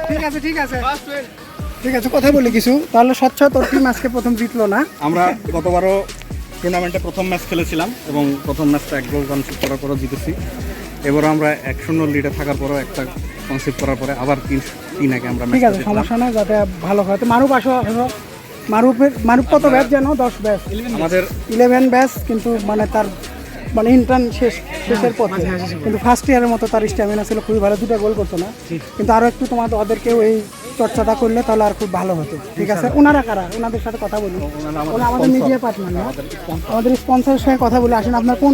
ঠিক আছে ঠিক আছে ঠিক আছে, কথা বলি কিছু। তাহলে স্বচ্ছ তোর টিম আজকে প্রথম জিতলো না? আমরা গতবারও টুর্নামেন্টে প্রথম ম্যাচ খেলেছিলাম এবং প্রথম ম্যাচটা 1 গোল কনসিভ করার পরও জিতেছি। এবারও আমরা 1-0 লিডে থাকার পরও একটা কনসিভ করার পরে আবার 3-1 আমরা ঠিক আছে, সমস্যা নাই, যাতে ভালো হয়। তো মারুফ আসো, মারুফ কত ব্যাচ যেন? 10 ব্যাচ, আমাদের 11 ব্যাচ, কিন্তু মানে তার মানে ইন্টার্ন শেষের পথে, কিন্তু ফার্স্ট ইয়ারের মতো তার স্ট্যামিনা ছিল খুবই ভালো, 2টা গোল করতো না, কিন্তু আরও একটু ওদেরকেও এই চর্চাটা করলে তাহলে আর খুব ভালো হতো। ঠিক আছে, ওনারা কারা? ওনাদের সাথে কথা বলি। ওরা আমাদের মিডিয়া পার্টনার না, আমাদের স্পন্সরের সঙ্গে কথা বলে আসেন। আপনার কোন?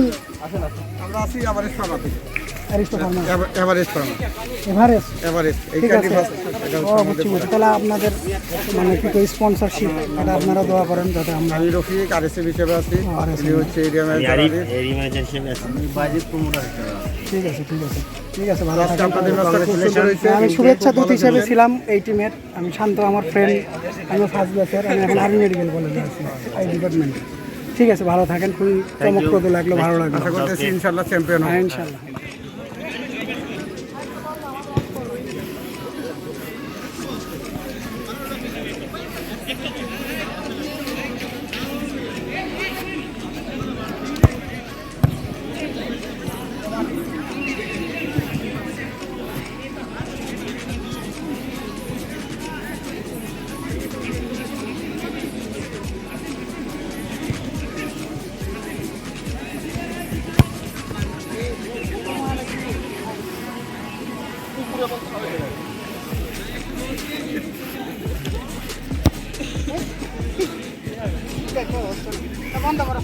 আমরা আছি এভারেস্ট ফার্মা থেকে। তাহলে আপনাদের মানে কি স্পন্সরশিপ এটা আপনারা দোয়া করেন যাতে আমরা। আমি রফিক আরএসএফ হিসেবে আছি, উনি হচ্ছে এরিয়া ম্যানেজার ঠিক আছে ঠিক আছে ঠিক আছে, ভালো থাকেন। আপনাদের ম্যাচটা খুব সুন্দর হয়েছে। আমি শুভেচ্ছা দূত হিসেবে ছিলাম এই টিমের। আমি শান্ত, আমার ফ্রেন্ড, আমি ফার্স্ট ব্যাচের, আমি এখন আর্মি মেডিকেল কলেজে আছি এই ডিপার্টমেন্টে। ঠিক আছে, ভালো থাকেন, খুবই চমকপ্রদ লাগলো, ভালো লাগলো। আশা করতেছি ইনশাআল্লাহ চ্যাম্পিয়ন হবে। ইনশাল্লাহ। বন্ধ করো।